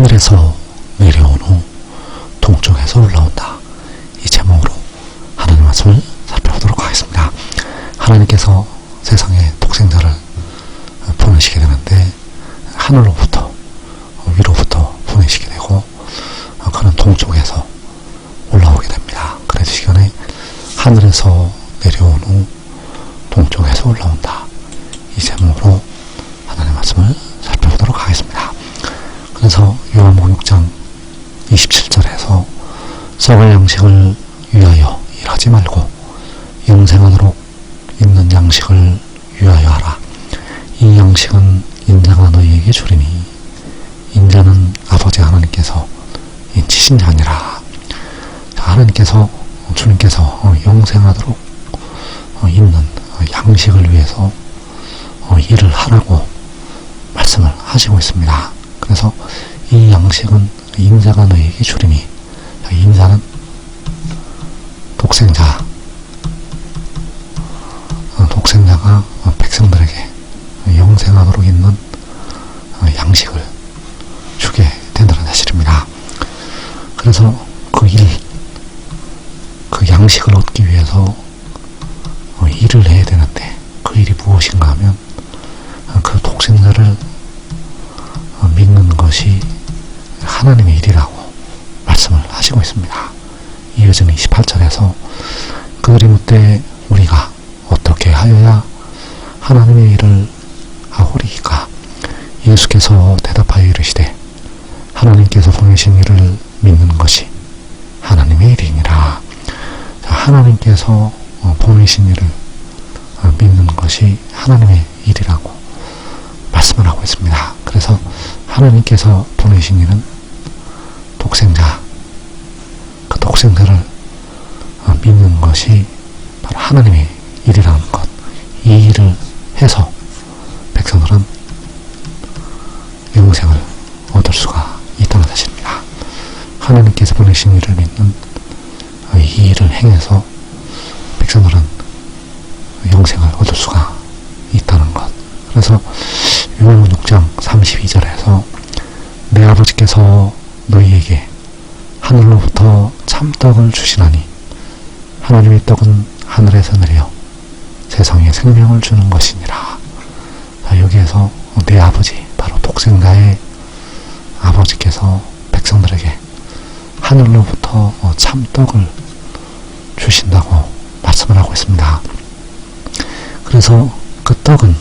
하늘에서 내려온 후 동쪽에서 올라온다. 이 제목으로 하나님 말씀을 살펴보도록 하겠습니다. 하나님께서 세상에 독생자를 보내시게 되는데 하늘로부터 위로부터 보내시게 되고 그는 동쪽에서 올라오게 됩니다. 그래서 시간에 하늘에서 내려온 후 동쪽에서 올라온다. 이 제목으로 하나님 말씀을 살펴보도록 하겠습니다. 그래서 요한복음 6장 27절에서 썩을 양식을 위하여 일하지 말고 영생하도록 있는 양식을 위하여 하라. 이 양식은 인자가 너희에게 주리니 인자는 아버지 하나님께서 인치신 자니라. 하나님께서 주님께서 영생하도록 있는 양식을 위해서 일을 하라고 말씀을 하시고 있습니다. 그래서 이 양식은 인자가 너희에게 주리니, 인자는 독생자가 백성들에게 영생하도록 있는 양식을 주게 된다는 사실입니다. 그래서 그 양식을 얻기 위해서 일을 해야 되는데 그 일이 무엇인가 하면 그 독생자를 믿는 것이 하나님의 일이라고 말씀을 하시고 있습니다. 이어진 28절에서 그들이 묻되 우리가 어떻게 하여야 하나님의 일을 하오리이까? 예수께서 대답하여 이르시되 하나님께서 보내신 일을 믿는 것이 하나님의 일이니라. 하나님께서 보내신 일을 믿는 것이 하나님의 일이라고 말씀을 하고 있습니다. 그래서 하나님께서 보내신 일은 독생자, 그 독생자를 믿는 것이 바로 하나님의 일이라는 것, 이 일을 해서 백성들은 영생을 얻을 수가 있다는 사실입니다. 하나님께서 보내신 일을 믿는 이 일을 행해서 백성들은 영생을 얻을 수가 있다는 것. 그래서 요한복음 6장 32절에서 내 아버지께서 너희에게 하늘로부터 참떡을 주시나니 하나님의 떡은 하늘에서 내려 세상에 생명을 주는 것이니라. 여기에서 내 아버지, 바로 독생자의 아버지께서 백성들에게 하늘로부터 참떡을 주신다고 말씀을 하고 있습니다. 그래서 그 떡은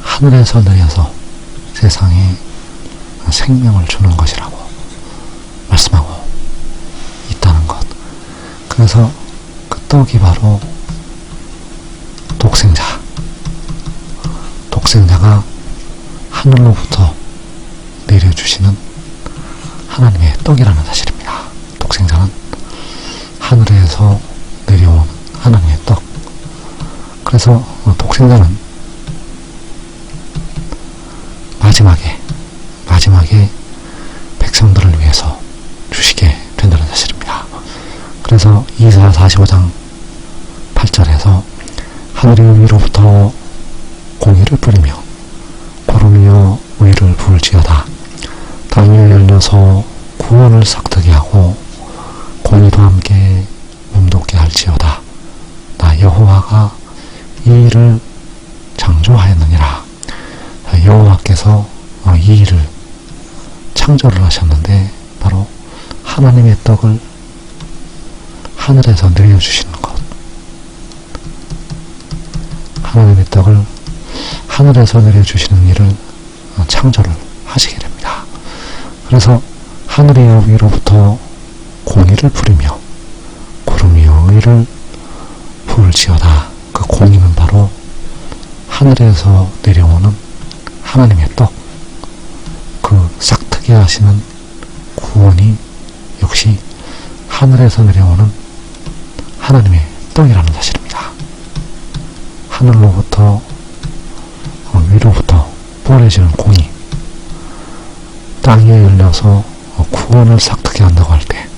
하늘에서 내려서 세상에 생명을 주는 것이라고 말씀하고 있다는 것. 그래서 그 떡이 바로 독생자가 하늘로부터 내려주시는 하나님의 떡이라는 사실입니다. 독생자는 하늘에서 내려온 하나님의 떡. 그래서 독생자는 마지막에 백성들을 위해서 주시게 된다는 사실입니다. 그래서 이사야 45장 8절에서 하늘이 위로부터 공의를 뿌리며 구름이여 의를 부을지어다. 땅이 열려서 구원을 싹트게 하고 공의도 함께 몸돋게 할지어다. 나 여호와가 이 일을 창조하였느니라. 여호와께서 이 일을 창조를 하셨는데 바로 하나님의 떡을 하늘에서 내려주시는 것, 하나님의 떡을 하늘에서 내려주시는 일을 창조를 하시게 됩니다. 그래서 하늘이 위로부터 공의를 부리며 구름이 의를 부을지어다. 그 공의는 바로 하늘에서 내려오는 하나님의 떡, 그 싹트게 하시는 구원이 역시 하늘에서 내려오는 하나님의 떡이라는 사실입니다. 하늘로부터 위로부터 뿌려지는 공의, 땅에 열려서 구원을 싹트게 한다고 할 때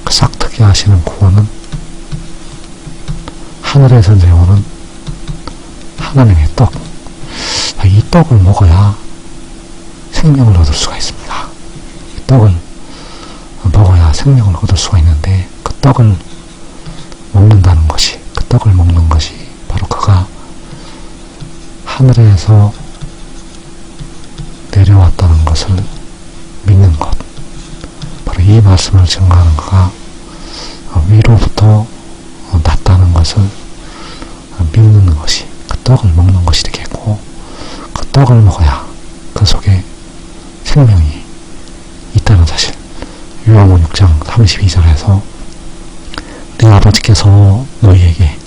그 싹트게 하시는 구원은 하늘에서 내려오는 하나님의 떡. 이 떡을 먹어야 생명을 얻을 수가 있습니다. 떡을 먹어야 생명을 얻을 수가 있는데 그 떡을 먹는다는 것이, 그 떡을 먹는 것이 바로 그가 하늘에서 내려왔다는 것을 믿는 것, 바로 이 말씀을 증거하는 그가 위로부터 났다는 것을 믿는 것이, 그 떡을 먹는 것이 되겠고, 그 떡을 먹어야 그 속에 생명이 있다는 사실. 요한복음 6장 32절에서 네 아버지께서 너희에게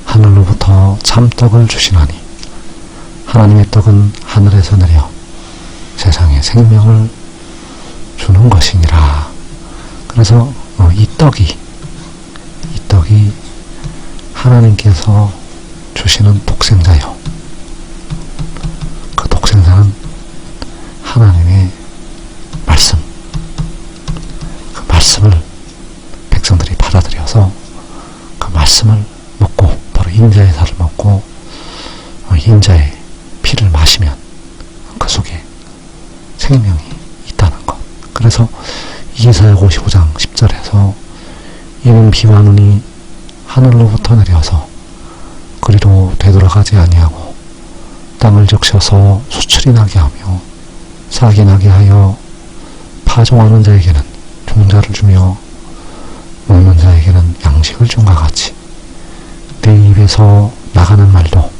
하늘로부터 참떡을 주시나니 하나님의 떡은 하늘에서 내려 세상에 생명을 주는 것이니라. 그래서 이 떡이 하나님께서 주시는 독생자요, 그 독생자는 하나님의 말씀, 그 말씀을 백성들이 받아들여서 그 말씀을 먹고, 바로 인자의 살을 먹고 인자의 피를 마시면 그 속에 생명이 있다는 것. 그래서 이사야 55장 10절에서 이는 비와 눈이 하늘로부터 내려서 그리로 되돌아가지 아니하고 땅을 적셔서 수출이 나게 하며 싹이 나게 하여 파종하는 자에게는 종자를 주며 먹는 자에게는 양식을 준 것 같이 내 입에서 나가는 말도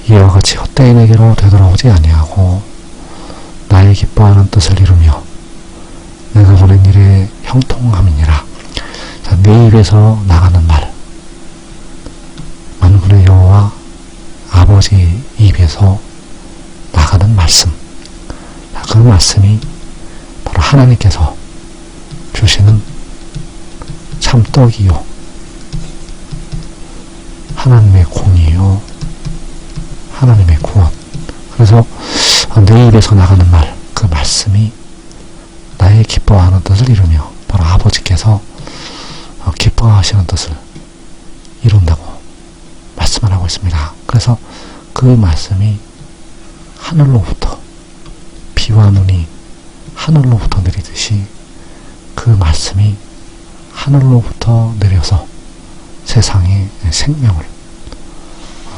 이와 같이 헛되이 내게로 되돌아오지 아니하고 나의 기뻐하는 뜻을 이루며 내가 보낸 일에 형통함이니라. 자, 내 입에서 나가는 말, 만군의 여호와 아버지 입에서 나가는 말씀, 자, 그 말씀이 바로 하나님께서 주시는 참떡이요, 하나님의 공이요, 하나님의 구원. 그래서 내 입에서 나가는 말, 그 말씀이 나의 기뻐하는 뜻을 이루며 바로 아버지께서 기뻐하시는 뜻을 이룬다고 말씀을 하고 있습니다. 그래서 그 말씀이 하늘로부터, 비와 눈이 하늘로부터 내리듯이 그 말씀이 하늘로부터 내려서 세상에 생명을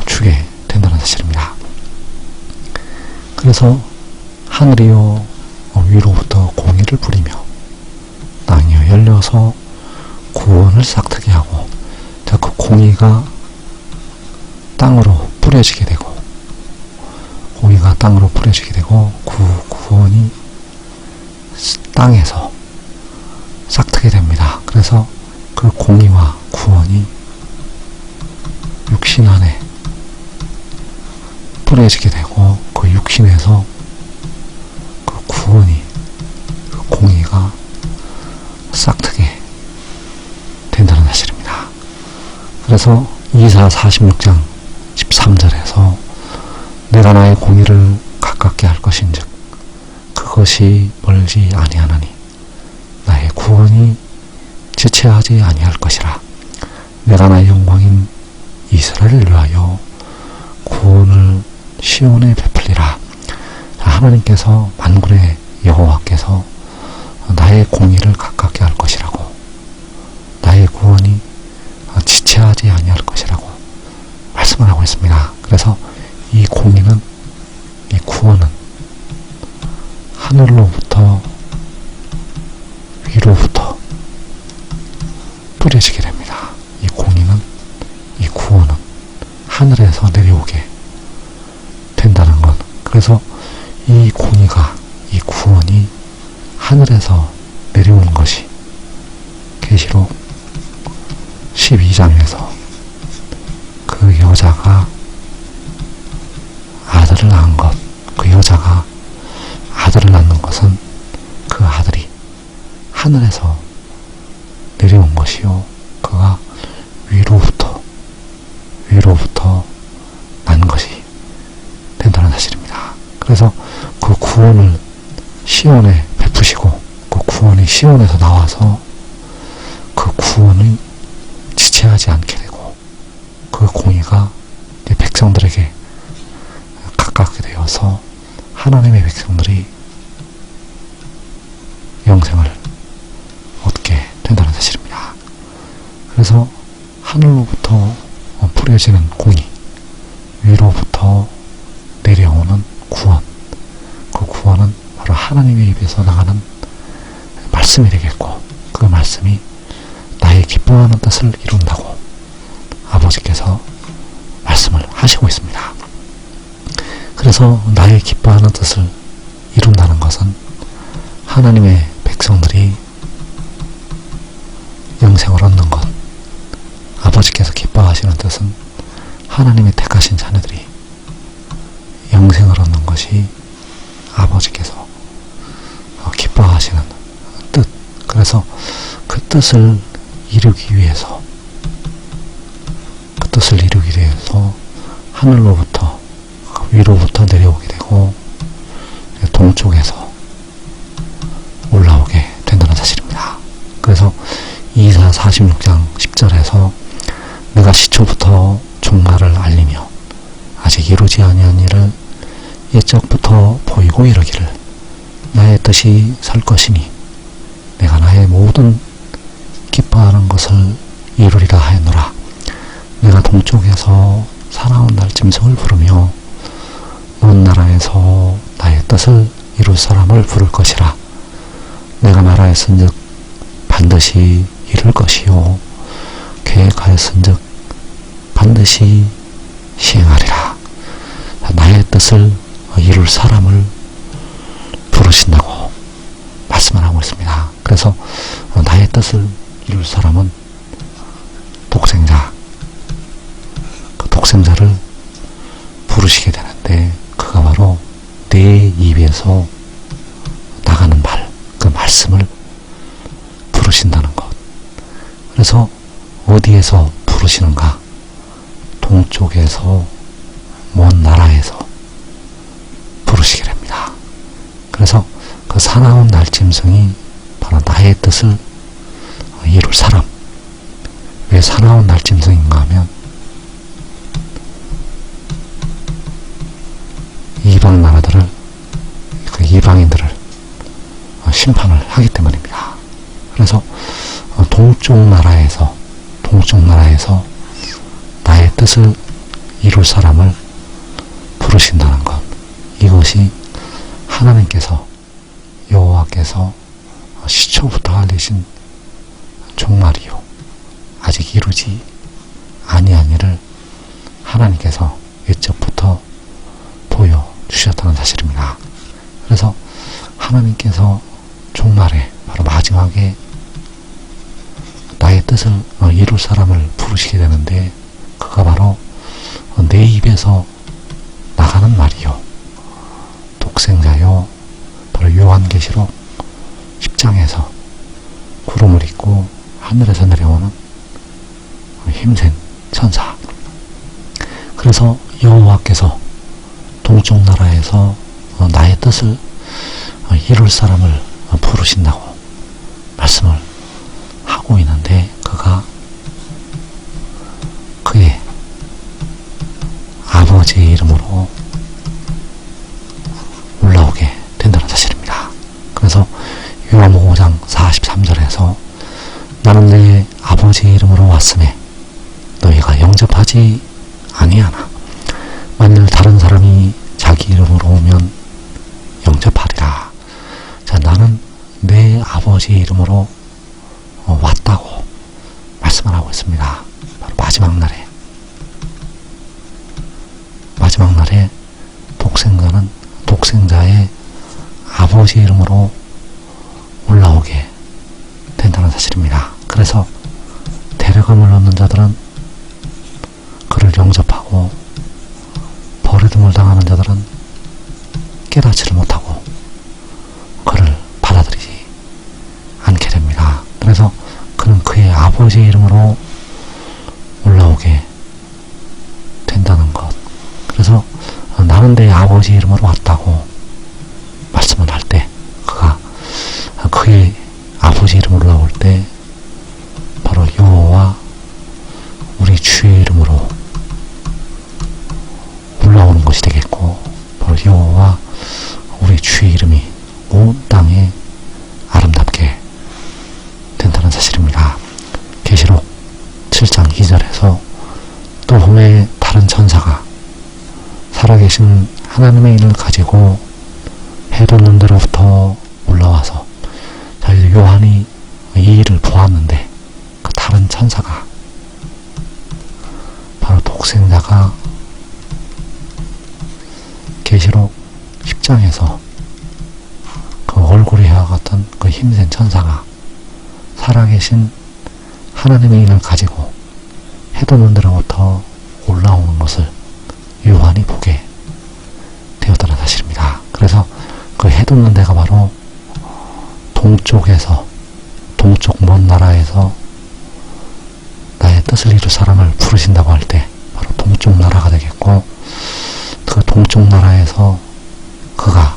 주게 된다는 사실입니다. 그래서 하늘이요 위로부터 공의를 부리며 땅이요 열려서 구원을 싹트게 하고, 자, 그 공의가 땅으로 뿌려지게 되고, 공의가 땅으로 뿌려지게 되고, 구원이 땅에서 싹트게 됩니다. 그래서 그 공의와 구원이 육신 안에 뿌려지게 되고, 그 육신에서 그 구원이, 그 공의가 싹트게 된다는 사실입니다. 그래서 이사 46장 13절에서 내가 나의 공의를 가깝게 할 것인즉 그것이 멀지 아니하나니 나의 구원이 지체하지 아니할 것이라. 내가 나의 영광인 이스라엘을 위하여 구원을 시온에 베풀리라. 하나님께서, 만군의 여호와께서 나의 공의를 가깝게 할 것이라고, 나의 구원이 지체하지 아니할 것이라고 말씀을 하고 있습니다. 그래서 이 공의는, 이 구원은 하늘로부터 위로부터 뿌려지게 됩니다. 이 공의는, 이 구원은 하늘에서 내려오게 된다는 것. 그래서 이 공의가, 이 구원이 하늘에서 내려오는 것이 계시록 12장에서 그 여자가 아들을 낳은 것, 그 여자가 아들을 낳는 것은 그 아들이 하늘에서 내려온 것이요, 그가 위로부터 난 것이 된다는 사실입니다. 그래서 그 구원을 시온에 베푸시고, 그 구원이 시온에서 나와서 그 구원이 지체하지 않게 되고, 그 공의가 백성들에게 가깝게 되어서 하나님의 백성들이 영생을 얻게 된다는 사실입니다. 그래서 하늘로부터 뿌려지는 공의, 위로부터 내려오는 구원, 그 구원은 바로 하나님의 입에서 나가는 말씀이 되겠고, 그 말씀이 나의 기뻐하는 뜻을 이룬다고 아버지께서 말씀을 하시고 있습니다. 그래서 나의 기뻐하는 뜻을 이룬다는 것은 하나님의 백성들이 영생을 얻는 것, 아버지께서 기뻐하시는 뜻은 하나님의 택하신 자녀들이 영생을 얻는 것이 아버지께서 기뻐하시는 뜻. 그래서 그 뜻을 이루기 위해서 하늘로부터 위로부터 내려오게 되고 동쪽에서 올라오게 된다는 사실입니다. 그래서 이사 46장 10절에서 내가 시초부터 종말을 알리며 아직 이루지 아니한 일을 옛적부터 보이고 이르기를 나의 뜻이 설 것이니 내가 나의 모든 기뻐하는 것을 이루리라 하였노라. 내가 동쪽에서 사나운 날짐승을 부르며 먼 나라에서 나의 뜻을 이룰 사람을 부를 것이라. 내가 말하였은즉 반드시 이룰 것이요 계획하였은즉 반드시 시행하리라. 나의 뜻을 이룰 사람을 부르신다고 말씀을 하고 있습니다. 그래서 나의 뜻을 이룰 사람은 독생자, 그 독생자를 부르시게 되는데 그가 바로 내 입에서 나가는 말, 그 말씀을 부르신다는 것. 그래서 어디에서 부르시는가? 동쪽에서, 먼 나라에서 부르시게 됩니다. 그래서 그 사나운 날짐승이 바로 나의 뜻을 이룰 사람. 왜 사나운 날짐승인가 하면 이방 나라들을, 그 이방인들을 심판을 하기 때문입니다. 그래서 동쪽 나라에서 나의 뜻을 이룰 사람을 부르신다는 것, 이것이 하나님께서, 여호와께서 시초부터 알리신 종말이요 아직 이루지 아니한 일을 하나님께서 옛적부터 보여주셨다는 사실입니다. 그래서 하나님께서 종말에, 바로 마지막에 나의 뜻을 이룰 사람을 부르시게 되는데 그가 바로 내 입에서 나가는 말이요 독생자요, 바로 요한계시록 10장에서 구름을 입고 하늘에서 내려오는 힘센 천사. 그래서 여호와께서 동쪽 나라에서 나의 뜻을 이룰 사람을 부르신다고 말씀을 하고 있는데 그가 그의 아버지의 이름으로 올라오게 된다는 사실입니다. 그래서 요한복음 5장 43절에서 나는 내 아버지의 이름으로 왔음에 너희가 영접하지 아니하나 만일 다른 사람이 자기 이름으로 오면 영접하리라. 자, 나는 내 아버지의 이름으로 왔다고 말씀을 하고 있습니다. 바로 마지막 날에 독생자는 독생자의 아버지의 이름으로 올라오게 된다는 사실입니다. 그래서 데려감을 얻는 자들은 그를 영접하고 버리둠을 당하는 자들은 깨닫지를 못하고 그를 받아들이지 않게 됩니다. 그래서 그는 그의 아버지의 이름으로 올라오게 된다는 것. 그래서 나는 내 아버지의 이름으로 왔다고 말씀을 할 때 그가 그의 아버지 이름으로 나올 때 바로 여호와 우리 주의 이름으로 올라오는 것이 되겠고, 바로 여호와 우리 주의 이름이 온 땅에 아름답게 살아계신 하나님의 인을 가지고 해돋는 데로부터 올라와서, 자, 이제 요한이 이 일을 보았는데 그 다른 천사가, 바로 독생자가 계시록 10장에서 그 얼굴이 해와 같은 그 힘센 천사가 살아계신 하나님의 인을 가지고 해돋는 데로부터 올라오는 것을 요한이 보게 되었다는 사실입니다. 그래서 그 해돋는 데가 바로 동쪽에서, 동쪽 먼 나라에서 나의 뜻을 이룰 사람을 부르신다고 할 때 바로 동쪽 나라가 되겠고, 그 동쪽 나라에서 그가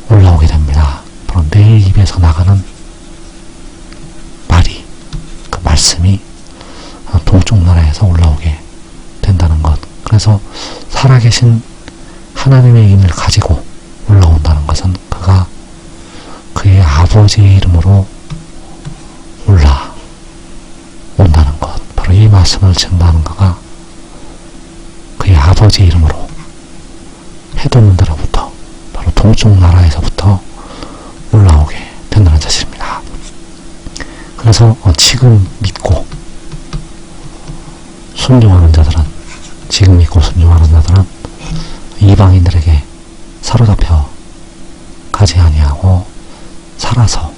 올라오게 됩니다. 바로 내 입에서 나가는 말이, 그 말씀이 동쪽 나라에서 올라오게 된다는 것. 그래서 살아계신 하나님의 인을 가지고 올라온다는 것은 그가 그의 아버지의 이름으로 올라온다는 것. 바로 이 말씀을 증거하는 그가 그의 아버지의 이름으로 해돋는 데로부터, 바로 동쪽 나라에서부터 올라오게 된다는 사실입니다. 그래서 지금 믿고 순종하는 자들은, 지금 믿고 순종하는 자들은 이방인들에게 사로잡혀 가지 아니하고 살아서